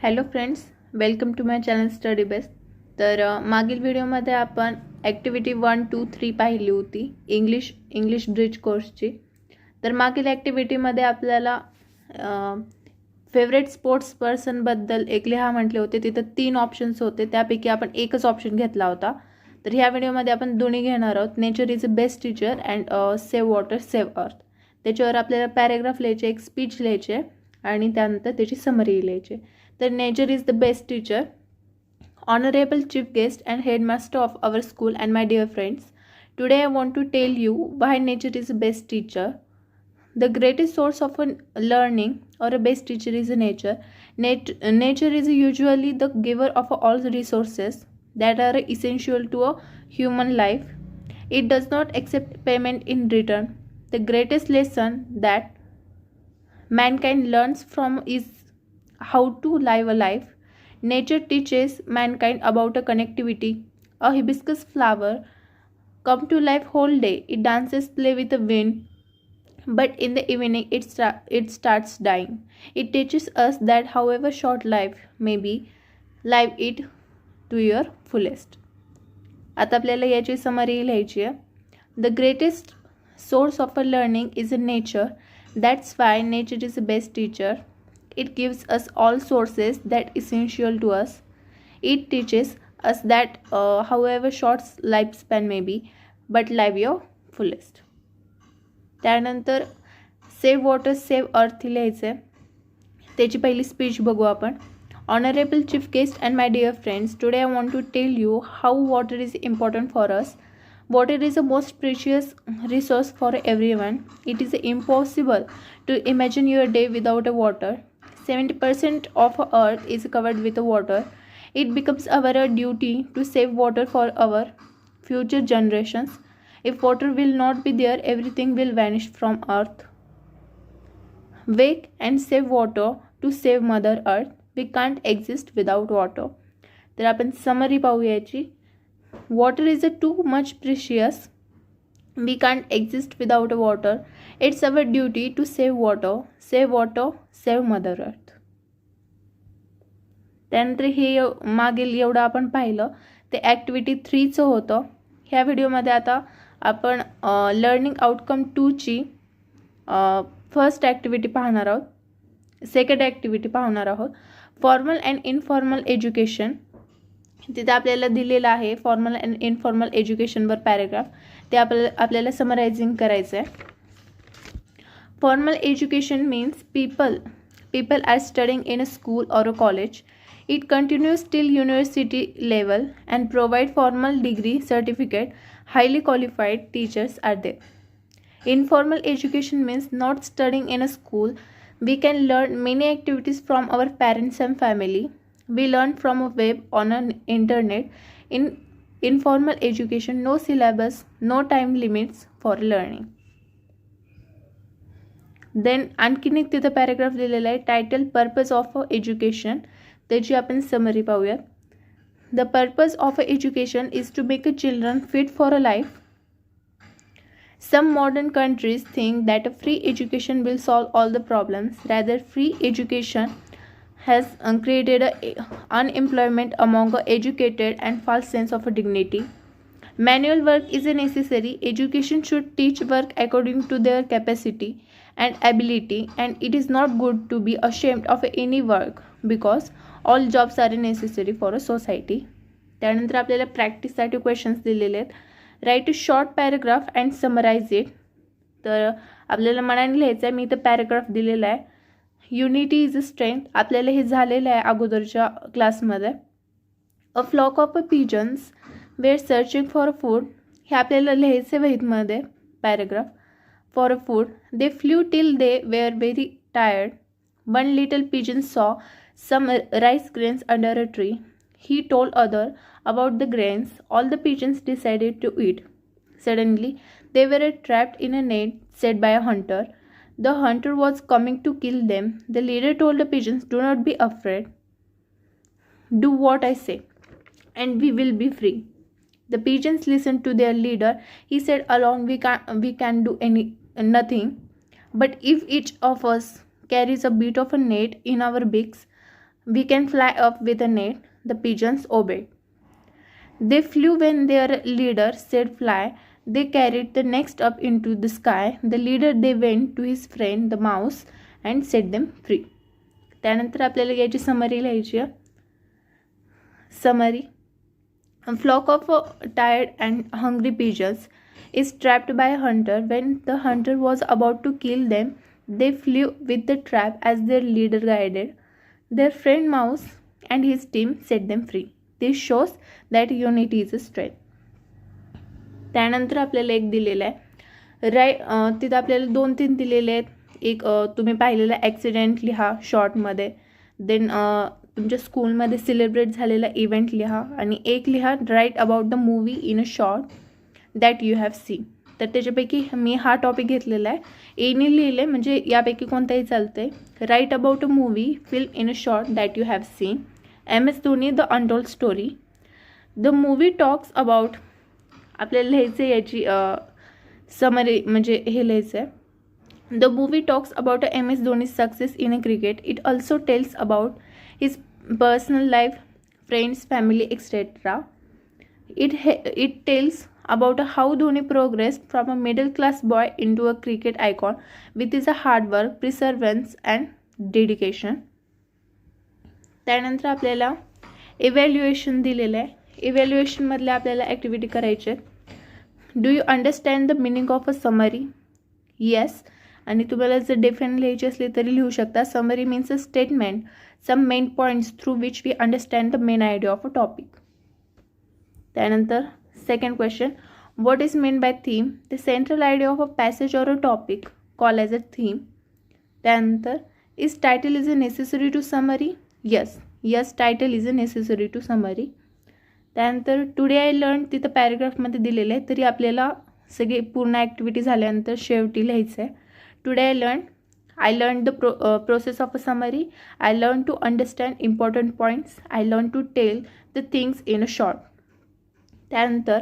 Hello friends, welcome to my channel study best. तर मागील व्हिडिओमध्ये आपण ॲक्टिव्हिटी 1, 2, 3 पाहिली होती इंग्लिश ब्रिज कोर्सची. तर मागील ॲक्टिव्हिटीमध्ये आपल्याला फेवरेट स्पोर्ट्स पर्सनबद्दल एक लिहा म्हटले होते. तिथं 3 ऑप्शन्स होते, त्यापैकी आपण एकच ऑप्शन घेतला होता. तर ह्या व्हिडिओमध्ये आपण दोन्ही घेणार आहोत. Nature is a best teacher and save water save earth. त्याच्यावर आपल्याला पॅरेग्राफ लिहायचे, एक स्पीच लिहायचे आणि त्यानंतर त्याची समरी लिहायची. The nature is the best teacher. Honorable chief guest and headmaster of our school and my dear friends, today I want to tell you why nature is the best teacher. The greatest source of learning or a best teacher is nature. Nature is usually the giver of all resources that are essential to a human life. It does not accept payment in return. The greatest lesson that mankind learns from is how to live a life. Nature teaches mankind about a connectivity. A hibiscus flower come to life whole day. It dances, play with the wind, but in the evening it starts dying. It teaches us that however short life may be, live it to your fullest. आता आपल्याला याची summary लिहायची आहे. The greatest source of a learning is nature. That's why nature is the best teacher. It gives us all sources that essential to us. It teaches us that however short lifespan may be, but live your fullest. त्यानंतर save water save earth लिहायचं आहे. त्याची पहिली speech बघू आपण. Honourable chief guest and my dear friends, today I want to tell you how water is important for us. Water is the most precious resource for everyone. It is impossible to imagine your day without water. 70% of earth is covered with water. It becomes our duty to save water for our future generations. If water will not be there, everything will vanish from earth. Wake and save water to save Mother Earth. We can't exist without water. तर आपण summary पाहूयाची. Water is too much precious. We can't exist without water. It's our duty to save water. Save water, save Mother Earth. त्यानंतर हे मागील एवढं आपण पाहिलं ते activity 3चं होतं. ह्या व्हिडिओमध्ये आता आपण लर्निंग आउटकम 2ची फर्स्ट ॲक्टिव्हिटी पाहणार आहोत. सेकंड ॲक्टिव्हिटी पाहणार आहोत. Formal and informal education. तिथे आपल्याला दिलेलं आहे फॉर्मल अँड इनफॉर्मल एज्युकेशनवर पॅरेग्राफ. ते आपल्याला समरायझिंग करायचं आहे. Formal education means people are studying in a school or a college. It continues till university level and provide formal degree certificate. Highly qualified teachers are there. Informal education means not studying in a school. We can learn many activities from our parents and family. We learn from a web on an internet. In informal education, no syllabus, no time limits for learning. Then आणखीन एक तिथं paragraph दिलेला आहे. Title purpose of education. त्याची आपण summary पाहूयात. The purpose of education is to make a children fit for a life. Some modern countries think that a free education will solve all the problems. Rather, free education has created unemployment among educated and false sense of dignity. Manual work is necessary. Education should teach work according to their capacity and ability, and it is not good to be ashamed of any work because all jobs are necessary for a society. त्यानंतर आपल्याला प्रॅक्टिससाठी questions दिलेले आहेत. Write a short paragraph and summarise it. तर आपल्याला मनाने लिहायचं आहे. मी इथं पॅराग्राफ दिलेला आहे. Unity is a strength. आपल्याला हे झालेलं आहे अगोदरच्या क्लासमध्ये. A flock of a pigeons were searching for food. हे आपल्याला लिहायचं वहीमध्ये paragraph. For a food they flew till they were very tired. One little pigeon saw some rice grains under a tree. He told other about the grains. All the pigeons decided to eat. Suddenly, they were trapped in a net set by a hunter. The hunter was coming to kill them. The leader told the pigeons, "Do not be afraid. Do what I say, and we will be free." The pigeons listened to their leader. He said, "Alone we can do nothing. But if each of us carries a bit of a net in our beaks, We can fly up with a net. The pigeons obeyed. They flew when their leader said fly. They carried the next up into the sky. The leader they went to his friend the mouse and set them free. त्यानंतर आपल्याला याची summary लिहायची आहे. Summary. A flock of tired and hungry pigeons is trapped by a hunter. When the hunter was about to kill them, they flew with the trap as their leader guided. Their friend mouse and his team set them free. This shows that unity is a strength. त्यानंतर आपल्याला एक दिलेलं आहे तिथं आपल्याला 2-3 दिलेले आहेत. एक तुम्ही पाहिलेला ॲक्सिडेंट लिहा शॉर्टमध्ये. देन तुमच्या स्कूलमध्ये सेलिब्रेट झालेला इव्हेंट लिहा. आणि एक लिहा write about the movie in a short that you have seen. तर त्याच्यापैकी मी हा टॉपिक घेतलेला आहे. एने लिहिले म्हणजे यापैकी कोणताही चालतं आहे. Write about a movie film in a short that you have seen. MS Dhoni the untold story. The movie talks about आपल्याला लिहायचं आहे याची समरी म्हणजे हे लिहायचं आहे. The movie talks about MS Dhoni success in a cricket. It also tells about his personal life, friends, family etcetera. It tells about how Dhoni progressed from a middle class boy into a cricket icon with his hard work, perseverance and dedication. त्यानंतर आपल्याला evaluation दिलेलं आहे. इव्हॅल्युएशनमधल्या आपल्याला activity करायची आहेत. Do you understand the meaning of a summary? Yes. आणि तुम्हाला जर डिफरंट लिहायची असली तरी लिहू शकता. Summary means a statement, some main points through which we understand the main idea of a topic. त्यानंतर second question, what is mean by theme? The central idea of a passage or a topic call as a theme. त्यानंतर is title is a necessary to summary? Yes title is a necessary to summary. त्यानंतर today I learn तिथं पॅरेग्राफमध्ये दिलेलं आहे तरी आपल्याला सगळी पूर्ण ॲक्टिव्हिटी झाल्यानंतर शेवटी लिहायचं आहे. Today I learn the process of a summary. I learn to understand important points. I learn to tell the things in a short. त्यानंतर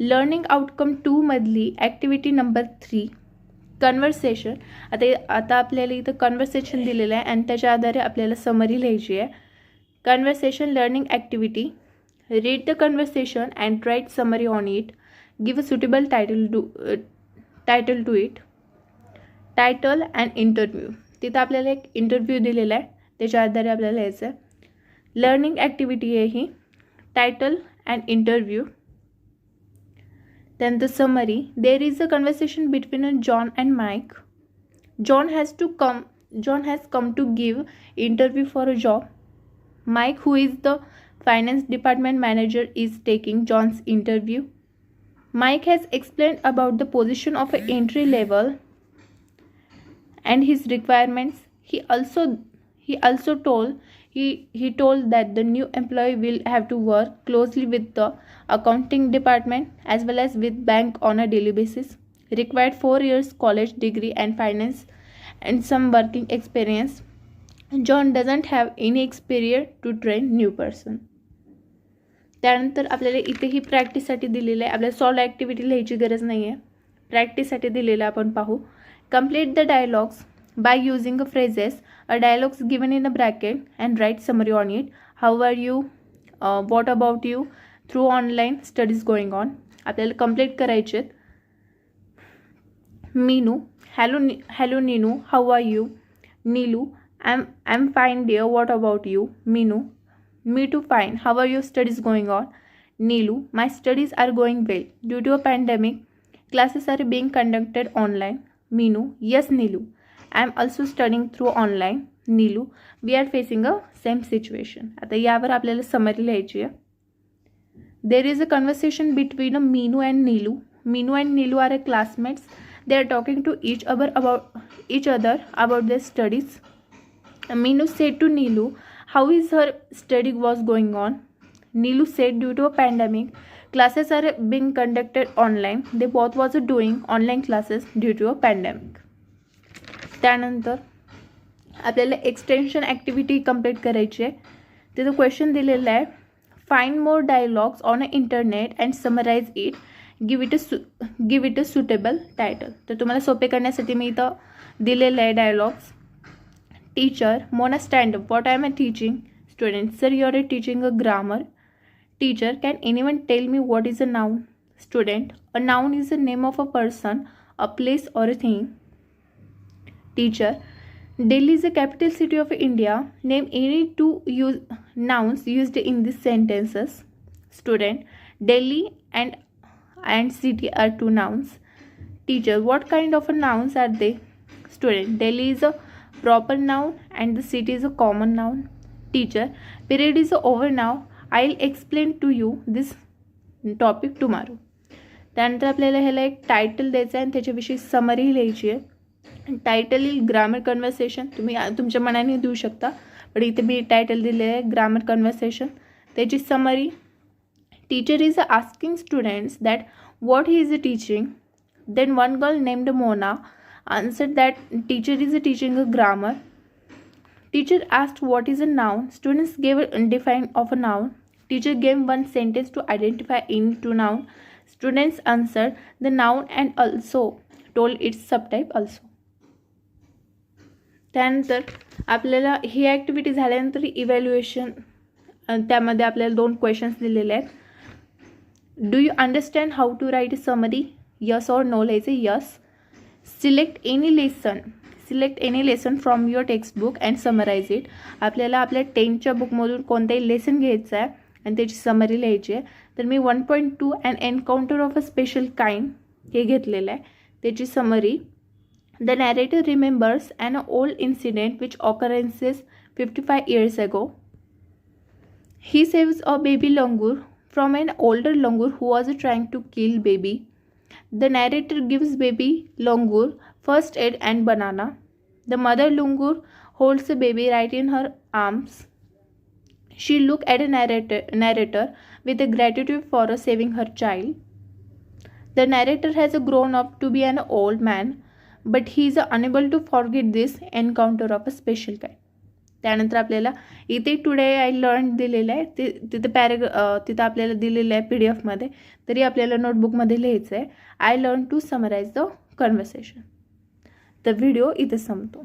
लर्निंग आउटकम 2 मधली ॲक्टिव्हिटी नंबर 3 कन्व्हर्सेशन. आता आपल्याला इथं कन्व्हर्सेशन दिलेलं आहे आणि त्याच्या आधारे आपल्याला समरी लिहायची आहे. Conversation learning activity. Read the conversation and write summary on it. Give a suitable title to it. Title and interview. तिथं आपल्याला एक इंटरव्ह्यू दिलेला आहे त्याच्या आधारे आपल्याला लिहायचं आहे. लर्निंग ॲक्टिव्हिटी आहे ही. Title and interview. Then the summary. There is a conversation between John and Mike. John has come to give interview for a job. Mike, who is the finance department manager, is taking John's interview. Mike has explained about the position of an entry level and his requirements. He also told that the new employee will have to work closely with the accounting department as well as with bank on a daily basis. Required 4 years college degree and finance and some working experience. John doesn't have any experience to train new person. त्यानंतर आपल्याला इथेही प्रॅक्टिससाठी दिलेलं आहे. आपल्याला solve activity लिहायची गरज नाही आहे. प्रॅक्टिससाठी दिलेलं आपण पाहू. Complete the dialogues by using a phrases. A dialogues given in a bracket and write summary on it. How are you? What about you? Through online studies going on. आपल्याला complete करायचे आहेत. Meenu. Hello Neenu. How are you? Neelu. I'm fine dear. What about you? Meenu. Me too fine. How are your studies going on? Neelu. My studies are going well. Due to a pandemic, classes are being conducted online. Meenu. Yes Neelu. I am also studying through online. Neelu. We are facing a same situation. आता यावर आपल्याला summary लिहायची आहे. There is a conversation between Meenu and Neelu. Meenu and Neelu are classmates. They are talking to each other about their studies. Meenu said to Neelu, how is her study was going on? Neelu said due to a pandemic, classes are being conducted online. They both was doing online classes due to a pandemic. त्यानंतर आपल्याला extension activity complete करायची आहे. तिथं question दिलेलं आहे. Find more dialogues on a internet and summarise it. Give it a suitable title. तर तुम्हाला सोपे करण्यासाठी मी इथं दिलेलं आहे dialogues. Teacher. Mona stand up. What I am teaching? Student, sir, you are teaching a grammar. Teacher, can anyone tell me what is a noun? Student, a noun is the name of a person, a place or a thing. Teacher, Delhi is the capital city of India. Name any two nouns used in these sentences. Student, Delhi and city are two nouns. Teacher, what kind of a nouns are they? Student, Delhi is a proper noun and the city is a common noun. Teacher, period is over now. I'll explain to you this topic tomorrow. त्यानंतर आपल्याला ह्याला एक title द्यायचं आहे आणि त्याच्याविषयी summary लिहायची आहे. टायटल येईल ग्रामर कन्व्हर्सेशन. तुम्ही तुमच्या मनाने देऊ शकता, पण इथे मी टायटल दिलेलं आहे ग्रामर कन्व्हर्सेशन. त्याची summary, teacher is asking students that what he is teaching. Then one girl named Mona answered that teacher is teaching a grammar. Teacher asked what is a noun. Students gave a define of a noun. Teacher gave one sentence to identify any two noun. Students answered the noun and also told its subtype also. त्यानंतर आपल्याला ही activity झाल्यानंतर evaluation, त्यामध्ये आपल्याला 2 questions दिलेले आहेत. Do you understand how to write a summary? Yes or no लिहायचे. Yes. Select any lesson from your textbook and summarise it. आपल्याला आपल्या 10च्या बुकमधून कोणताही लेसन घ्यायचं आहे आणि त्याची समरी लिहायची आहे. तर मी 1.2 and encounter of a special kind हे घेतलेलं आहे. त्याची summary, the narrator remembers an old incident which occurrences 55 years ago. He saves a baby langur from an older langur who was trying to kill baby. The narrator gives baby langur first aid and banana. The mother langur holds the baby right in her arms. She looks at a narrator with a gratitude for saving her child. The narrator has grown up to be an old man, but he is unable to forget this encounter of a special kind. त्यानंतर आपल्याला इथे today I learn दिलेलं आहे. तिथं आपल्याला दिलेलं आहे PDF-मध्ये, तरी आपल्याला नोटबुकमध्ये लिहायचं आहे. I learn to summarise the conversation. तर व्हिडिओ इथे संपतो.